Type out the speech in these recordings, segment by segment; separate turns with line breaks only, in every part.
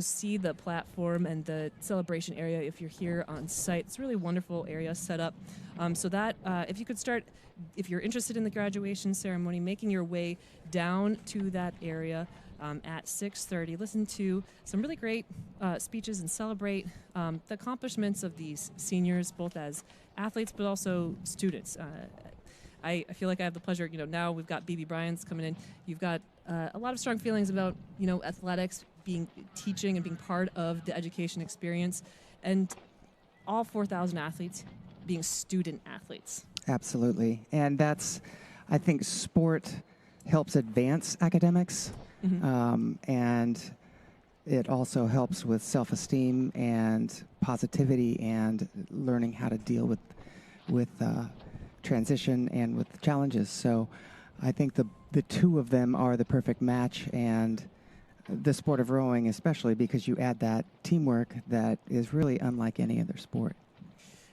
see the platform and the celebration area if you're here on site. It's a really wonderful area set up. So that if you could start, if you're interested in the graduation ceremony, making your way down to that area at 6:30. Listen to some really great speeches and celebrate the accomplishments of these seniors, both as athletes but also students. I feel like I have the pleasure, now we've got BB Bryant's coming in. You've got a lot of strong feelings about, athletics, teaching and being part of the education experience, and all 4,000 athletes being student athletes.
Absolutely. And that's, I think, sport helps advance academics, and it also helps with self-esteem and positivity and learning how to deal with transition and with challenges. So I think the two of them are the perfect match, and the sport of rowing especially, because you add that teamwork that is really unlike any other sport.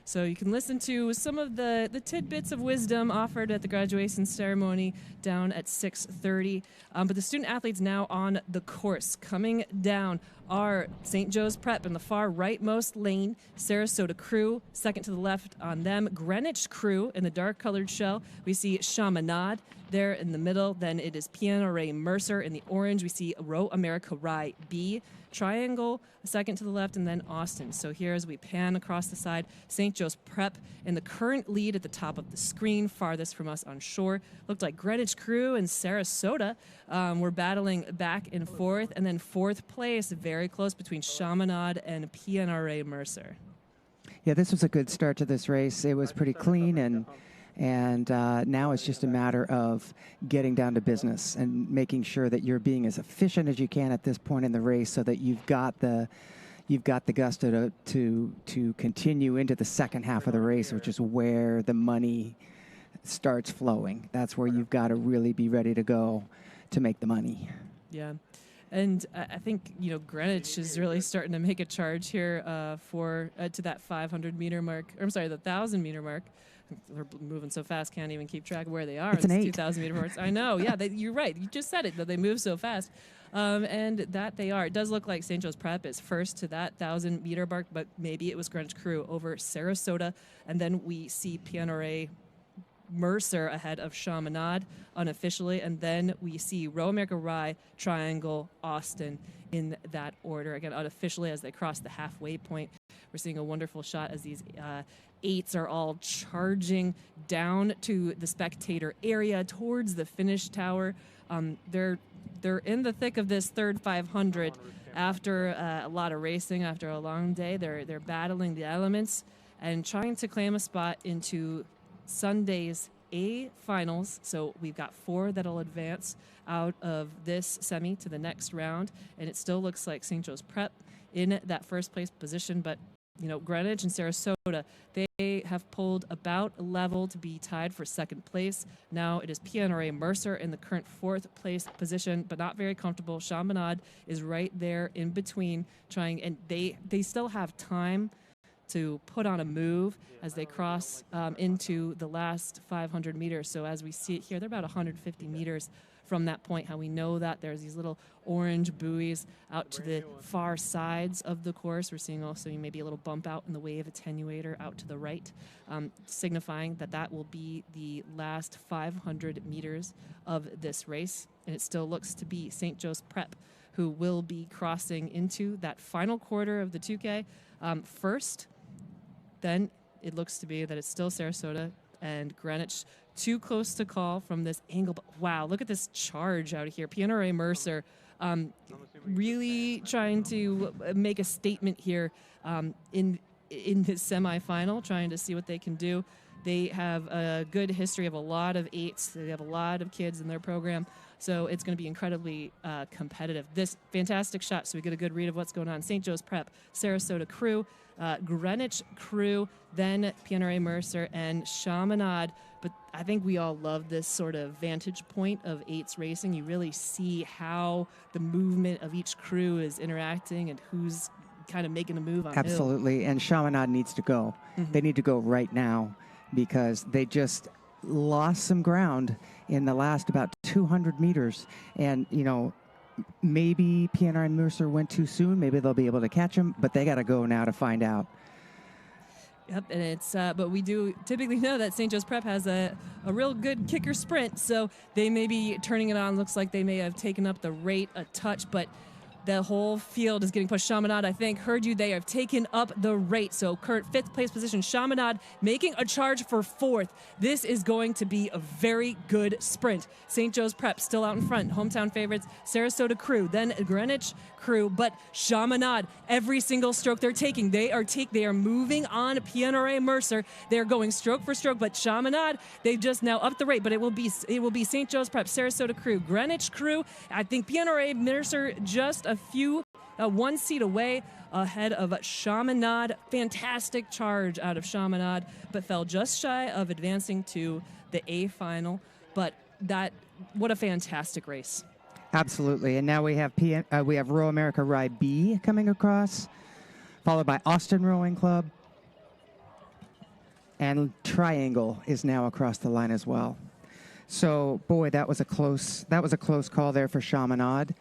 So you can listen to some of the tidbits of wisdom offered at the graduation ceremony down at 6:30. But the student athletes now on the course. Coming down are St. Joe's Prep in the far rightmost lane, Sarasota Crew second to the left on them, Greenwich Crew in the dark colored shell. We see Chaminade there in the middle. Then it is Piano Mercer in the orange. We see Row America Rye B. Triangle, second to the left, and then Austin. So here as we pan across the side, St. Joe's Prep in the current lead at the top of the screen, farthest from us on shore. Looked like Greenwich Crew and Sarasota were battling back and forth. And then fourth place, very close between Chaminade and PNRA Mercer.
Yeah, this was a good start to this race. It was pretty clean, and now it's just a matter of getting down to business and making sure that you're being as efficient as you can at this point in the race, so that you've got the gusto to continue into the second half of the race, which is where the money starts flowing. That's where you've got to really be ready to go to make the money.
Yeah. And I think, Greenwich is really starting to make a charge here to that 500-meter mark. Or I'm sorry, the 1,000-meter mark. They're moving so fast, can't even keep track of where they are.
It's an 8.
2,000-meter marks. I know. Yeah, you're right. You just said it, that they move so fast. And that they are. It does look like St. Joe's Prep is first to that 1,000-meter mark, but maybe it was Greenwich Crew over Sarasota. And then we see PNRA Mercer ahead of Chaminade unofficially, and then we see Row America Rye, Triangle, Austin in that order. Again, unofficially as they cross the halfway point. We're seeing a wonderful shot as these 8s are all charging down to the spectator area towards the finish tower. They're in the thick of this third 500 after a lot of racing, after a long day. They're battling the elements and trying to claim a spot into Sunday's A finals. So we've got 4 that'll advance out of this semi to the next round, and it still looks like St. Joe's Prep in that first place position, but Greenwich and Sarasota, they have pulled about level to be tied for second place. Now it is PNRA Mercer in the current 4th place position, but not very comfortable. Chaminade is right there in between trying, and they still have time to put on a move as they cross into the last 500 meters. So as we see it here, they're about 150 meters from that point. How we know that there's these little orange buoys out to the far sides of the course. We're seeing also maybe a little bump out in the wave attenuator out to the right, signifying that will be the last 500 meters of this race. And it still looks to be St. Joe's Prep who will be crossing into that final quarter of the 2K first. Then it looks to be that it's still Sarasota and Greenwich too close to call from this angle. But wow, look at this charge out of here. PNRA Mercer really trying to make a statement here in his semifinal, trying to see what they can do. They have a good history of a lot of 8s. They have a lot of kids in their program. So it's going to be incredibly competitive. This fantastic shot, so we get a good read of what's going on. St. Joe's Prep, Sarasota Crew, Greenwich Crew, then PNRA Mercer, and Chaminade. But I think we all love this sort of vantage point of 8s racing. You really see how the movement of each crew is interacting and who's kind of making a move on
Absolutely,
who.
And Chaminade needs to go. They need to go right now because they just lost some ground in the last about 200 meters. And, maybe PNR and Mercer went too soon. Maybe they'll be able to catch them, but they got to go now to find out.
Yep, and it's but we do typically know that St. Joe's Prep has a real good kicker sprint, so they may be turning it on. Looks like they may have taken up the rate a touch, but the whole field is getting pushed. Chaminade, I think, heard you. They have taken up the rate. So current 5th place position, Chaminade making a charge for 4th. This is going to be a very good sprint. St. Joe's Prep still out in front. Hometown favorites, Sarasota Crew, then Greenwich Crew. But Chaminade, every single stroke they're taking, they are moving on PNRA Mercer. They're going stroke for stroke. But Chaminade, they've just now upped the rate. But it will be St. Joe's Prep, Sarasota Crew, Greenwich Crew. I think PNRA Mercer just a few, 1 seat away ahead of Chaminade. Fantastic charge out of Chaminade, but fell just shy of advancing to the A final. But what a fantastic race.
Absolutely. And now we have Row America Rye B coming across, followed by Austin Rowing Club. And Triangle is now across the line as well. So, boy, that was a close call there for Chaminade.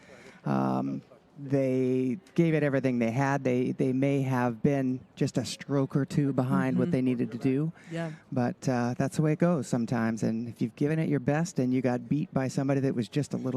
They gave it everything they had. They may have been just a stroke or two behind what they needed to do.
Yeah.
But that's the way it goes sometimes. And if you've given it your best and you got beat by somebody that was just a little